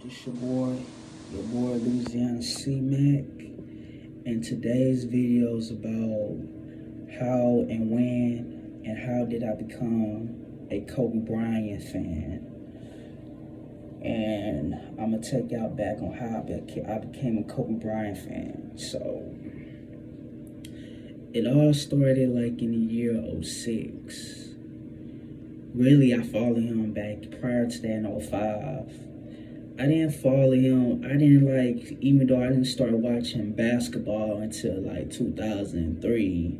This your boy Louisiana C-Mac, and today's video is about how and when and how did I become a Kobe Bryant fan. And I'm gonna take y'all back on how I became a Kobe Bryant fan. So it all started like in the year 06. Really, I followed him back prior to that in 05. I didn't follow him. Even though I didn't start watching basketball until like 2003.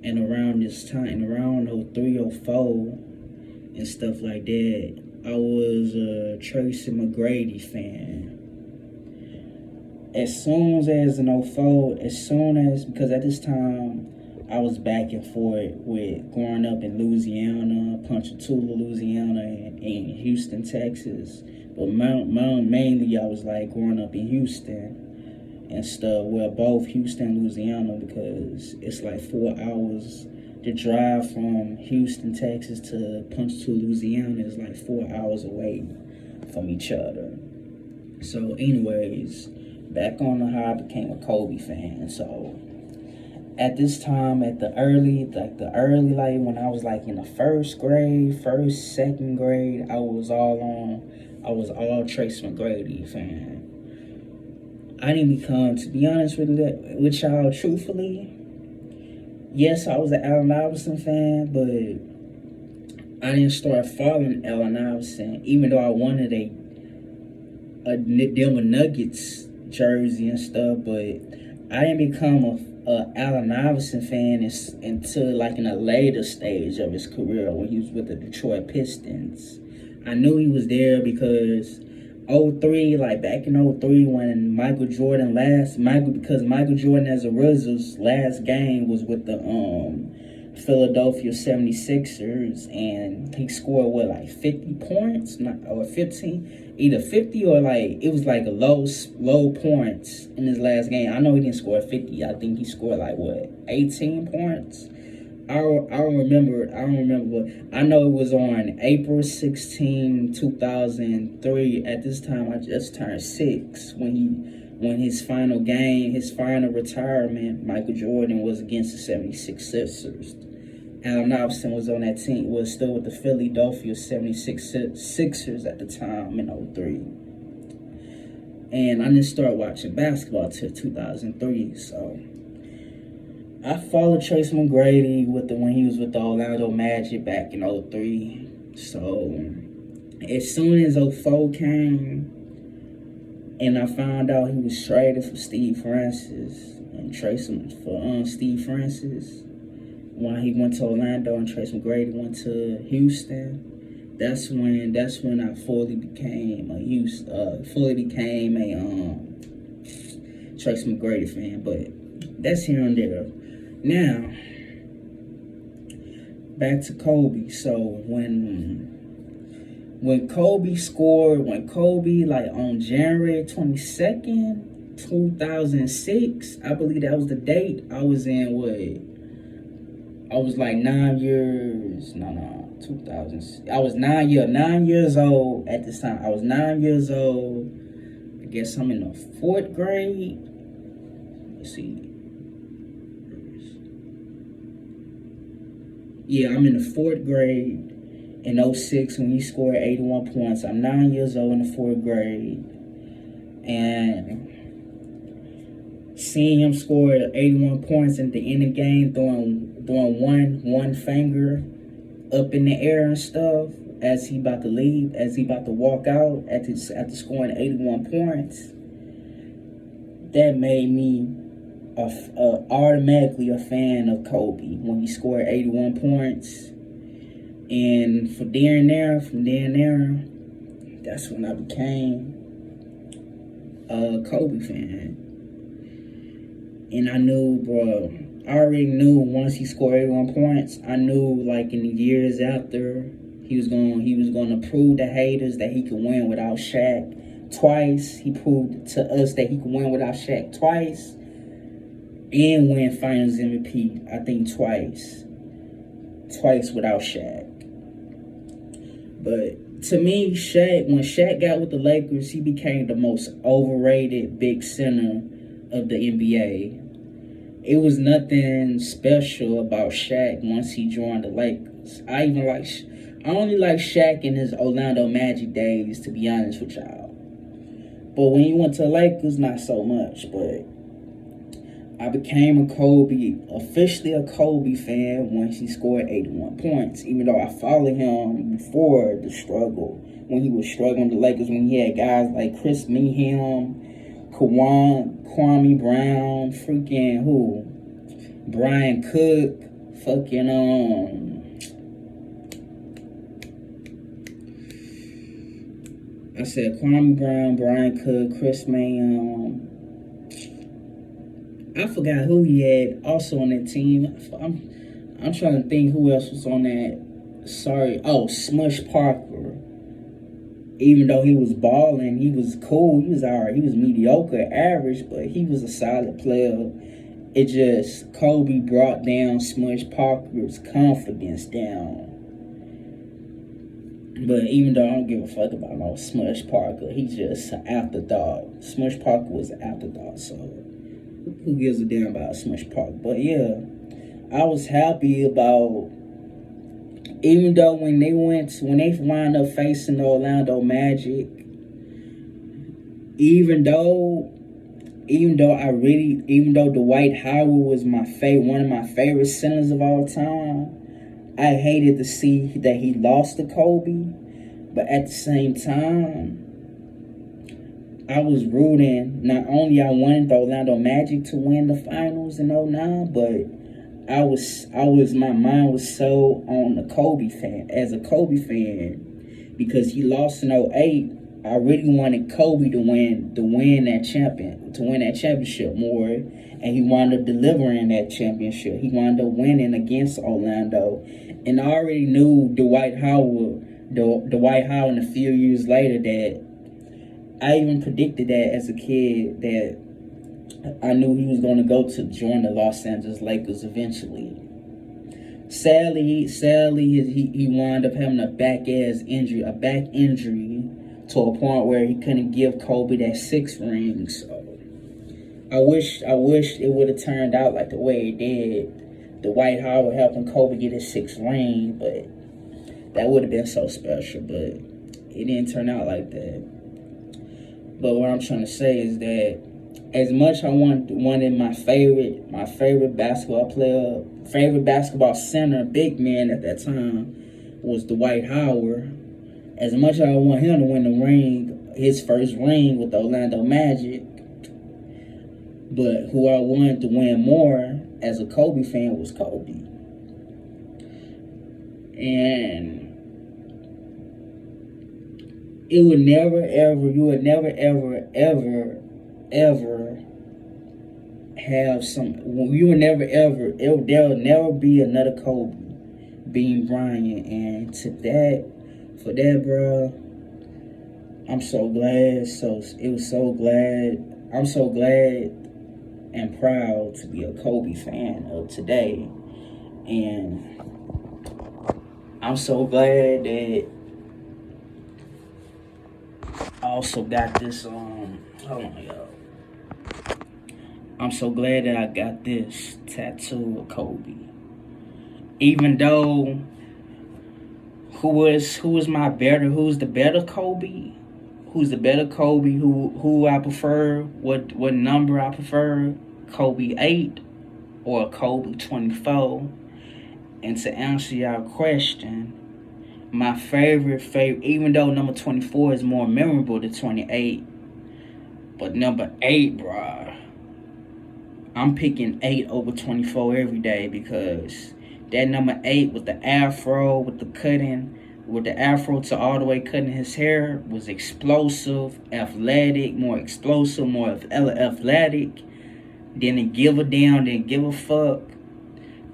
And around this time, around 03, 04, and stuff like that, I was a Tracy McGrady fan. As soon as in 04, because at this time, I was back and forth with growing up in Louisiana, Ponchatoula, Louisiana, and Houston, Texas. But mainly I was like growing up in Houston and stuff. Well, both Houston and Louisiana, because it's like 4 hours. The drive from Houston, Texas to Ponchatoula, Louisiana is like 4 hours away from each other. So anyways, back on how I became a Kobe fan. So at this time, at the early, when I was like in the second grade, I was all Trace McGrady fan. I didn't become, to be honest with y'all, truthfully, yes, I was an Allen Iverson fan, but I didn't start following Allen Iverson, even though I wanted a Denver Nuggets jersey and stuff, but I didn't become a Allen Iverson fan until like in a later stage of his career when he was with the Detroit Pistons. I knew he was there because 03, like back in 03 when Michael Jordan as a Wizard's last game was with the Philadelphia 76ers, and he scored like 50 points, or 15, either 50 or like it was like a low points in his last game. I know he didn't score 50. I think he scored like 18 points. I don't remember, but I know it was on April 16, 2003. At this time, I just turned 6 when his final retirement, Michael Jordan was against the 76ers. Allen Iverson was on that team, was still with the Philadelphia 76ers at the time in 03. And I didn't start watching basketball till 2003, so I followed Trace McGrady when he was with the Orlando Magic back in 03. So as soon as 04 came and I found out he was traded for Steve Francis and Steve Francis when he went to Orlando and Trace McGrady went to Houston, that's when I fully became a Trace McGrady fan. But that's here and there. Now, back to Kobe. So when Kobe like on January 22nd, 2006, I believe that was the date, I was in I was like 9 years, 2000. I was 9 years old at this time. I was 9 years old. I guess I'm in the 4th grade. Let's see. Yeah, I'm in the 4th grade in 06 when he scored 81 points. I'm 9 years old in the 4th grade. And seeing him score 81 points at the end of the game, throwing one finger up in the air and stuff as he about to leave, as he about to walk out after scoring 81 points, that made me automatically a fan of Kobe when he scored 81 points. And from there and there, that's when I became a Kobe fan. And I knew, I already knew once he scored 81 points, I knew like in the years after, he was going to prove to haters that he could win without Shaq twice. He proved to us that he could win without Shaq twice and win Finals MVP, I think twice without Shaq. But To me, when Shaq got with the Lakers, he became the most overrated big center of the NBA. It was nothing special about Shaq once he joined the Lakers. I only like Shaq in his Orlando Magic days, to be honest with y'all. But when he went to the Lakers, not so much. But I became officially a Kobe fan once he scored 81 points. Even though I followed him before the struggle, when he was struggling with the Lakers, when he had guys like Chris Meehan, Kwame Brown, freaking who? Brian Cook, fucking I said Kwame Brown, Brian Cook, Chris Meehan. I forgot who he had also on that team. I'm trying to think who else was on that. Sorry. Oh, Smush Parker. Even though he was balling, he was cool. He was alright. He was mediocre, average, but he was a solid player. It just, Kobe brought down Smush Parker's confidence down. But even though I don't give a fuck about no Smush Parker, he's just an afterthought. Smush Parker was an afterthought, so who gives a damn about Smush Parker? But yeah, I was happy about, even though when they wound up facing the Orlando Magic, even though Dwight Howard was one of my favorite centers of all time, I hated to see that he lost to Kobe. But at the same time, I was rooting. Not only I wanted the Orlando Magic to win the finals in 09, but my mind was so on the Kobe fan, as a Kobe fan, because he lost in 08. I really wanted Kobe to win that championship more, and he wound up delivering that championship. He wound up winning against Orlando, and I already knew Dwight Howard a few years later. That I even predicted that as a kid, that I knew he was going to go to join the Los Angeles Lakers eventually. Sadly, he wound up having a back injury to a point where he couldn't give Kobe that 6th ring. So I wish it would have turned out like the way it did. Dwight Howard helping Kobe get his 6th ring, but that would have been so special. But it didn't turn out like that. But what I'm trying to say is that as much I wanted my favorite basketball center, big man at that time, was Dwight Howard. As much as I want him to win the ring, his first ring with the Orlando Magic, but who I wanted to win more as a Kobe fan was Kobe. And you would never there'll never be another Kobe being Bryant. And for that, bro, I'm so glad. I'm so glad and proud to be a Kobe fan of today. And I'm so glad that I also got this, hold on, y'all. I'm so glad that I got this tattoo of Kobe. Even though, who's the better Kobe? Who's the better Kobe? Who I prefer? What number I prefer? Kobe 8 or Kobe 24? And to answer y'all question, my favorite, even though number 24 is more memorable than 28, but number 8, bruh, I'm picking 8 over 24 every day, because that number 8 with the afro, with the afro to all the way cutting his hair, was explosive, athletic, more explosive, more athletic. Didn't give a damn, didn't give a fuck.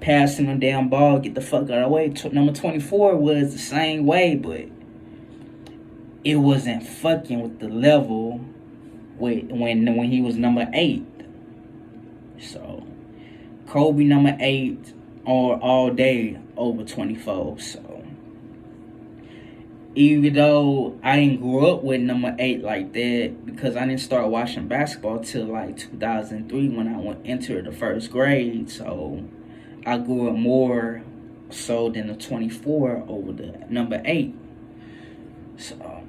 Passing them damn ball, get the fuck out of the way. Number 24 was the same way, but it wasn't fucking with the level when he was number 8. So Kobe number 8 all day over 24. So even though I didn't grow up with number 8 like that, because I didn't start watching basketball till like 2003 when I went entered the first grade. So I grew up more so than the 24 over the number 8. So,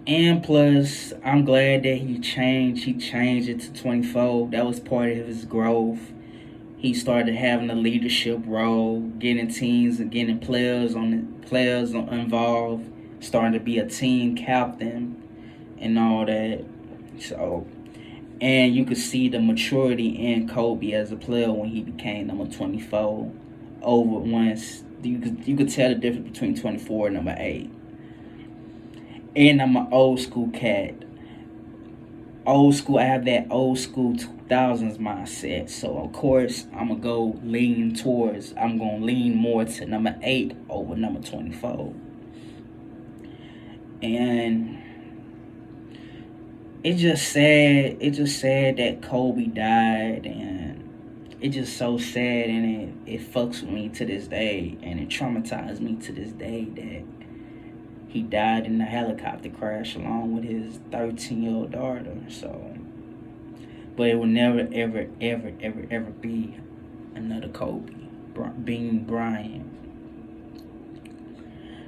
and plus, I'm glad that he changed. He changed it to 24. That was part of his growth. He started having a leadership role, getting teams and getting players involved, starting to be a team captain and all that. So, and you could see the maturity in Kobe as a player when he became number 24. Over once you could tell the difference between 24 and number 8. And I'm an old school cat. Old school, I have that old school 2000s mindset. So of course I'm gonna lean more to number 8 over number 24. And it's just sad that Kobe died, and it's just so sad, and it fucks with me to this day, and it traumatized me to this day that he died in a helicopter crash along with his 13-year-old daughter. So, but it will never, ever, ever, ever, ever be another Kobe being Bryant.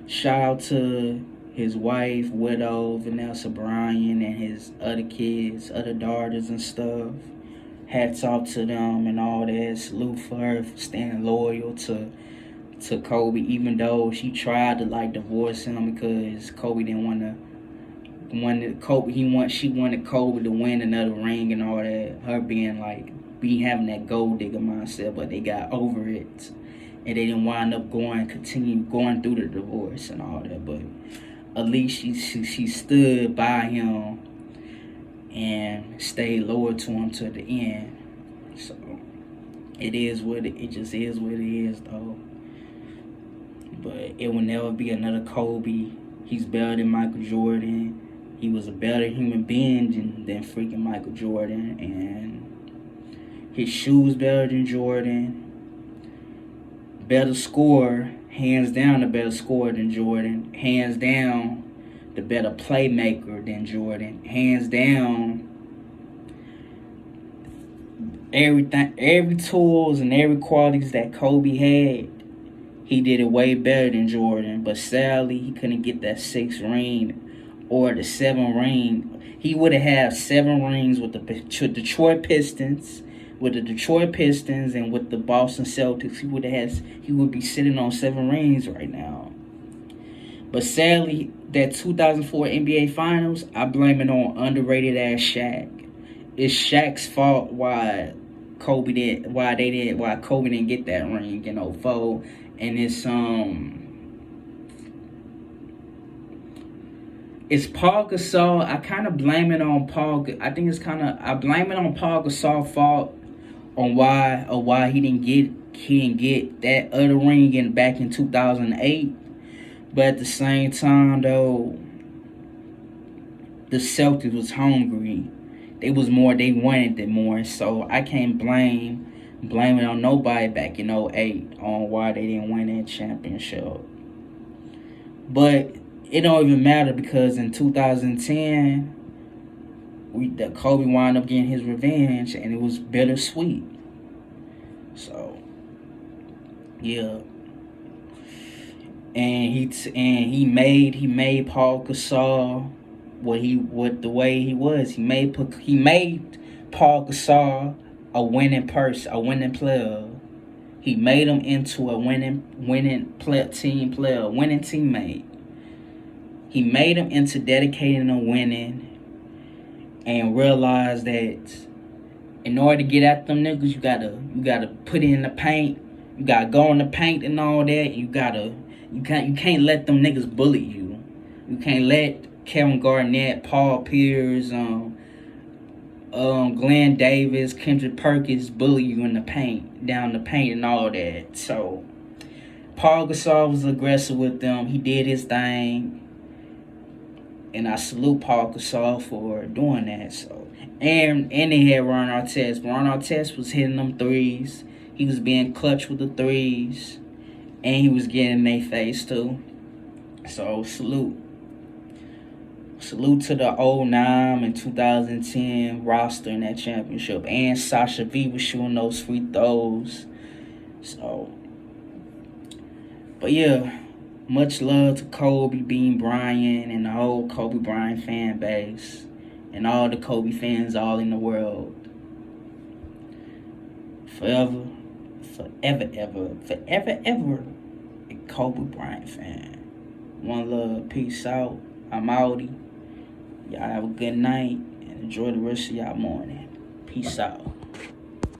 Shout out to his wife, widow, Vanessa Bryant, and his other kids, other daughters and stuff. Hats off to them and all that. Salute for her for staying loyal to Kobe, even though she tried to like divorce him because Kobe didn't want to. She wanted Kobe to win another ring and all that. Her being having that gold digger mindset, but they got over it, and they didn't wind up continue going through the divorce and all that. But at least she stood by him and stayed loyal to him to the end. So it just is what it is though. But it will never be another Kobe. He's better than Michael Jordan. He was a better human being than freaking Michael Jordan, and his shoes better than Jordan. Better scorer, hands down the better scorer than Jordan. Hands down the better playmaker than Jordan. Hands down everything, every tools and every qualities that Kobe had, he did it way better than Jordan. But sadly, he couldn't get that 6th ring or the 7th ring. He would have had 7 rings with the Detroit Pistons. With the Detroit Pistons and with the Boston Celtics, he would be sitting on 7 rings right now. But sadly, that 2004 NBA Finals, I blame it on underrated ass Shaq. It's Shaq's fault why Kobe didn't get that ring in 04. And it's Paul Gasol. I kind of blame it on Paul. I blame it on Paul Gasol's fault on why he didn't get that other ring back in 2008. But at the same time though, the Celtics was hungry. They wanted it more. So I can't blame it on nobody back in 08 on why they didn't win that championship. But it don't even matter because in 2010, Kobe wound up getting his revenge, and it was bittersweet. So, yeah. And he made Paul Gasol the way he was. He made Paul Gasol a winning person, a winning player. He made him into a winning team player, a winning teammate. He made him into dedicating to winning, and realized that in order to get at them niggas, you gotta put in the paint. You gotta go in the paint and all that. You can't let them niggas bully you. You can't let Kevin Garnett, Paul Pierce, Glenn Davis, Kendrick Perkins bully you in the paint, down the paint and all that. So Paul Gasol was aggressive with them. He did his thing. And I salute Paul Gasol for doing that. So and they had Ron Artest. Ron Artest was hitting them threes. He was being clutch with the threes. And he was getting in their face too. So salute to the '09 and 2010 roster in that championship, and Sasha V was shooting those free throws. So, but yeah, much love to Kobe being Bryant and the whole Kobe Bryant fan base and all the Kobe fans all in the world. Forever, ever, a Kobe Bryant fan. One love, peace out. I'm outie. Y'all have a good night and enjoy the rest of y'all morning. Peace out.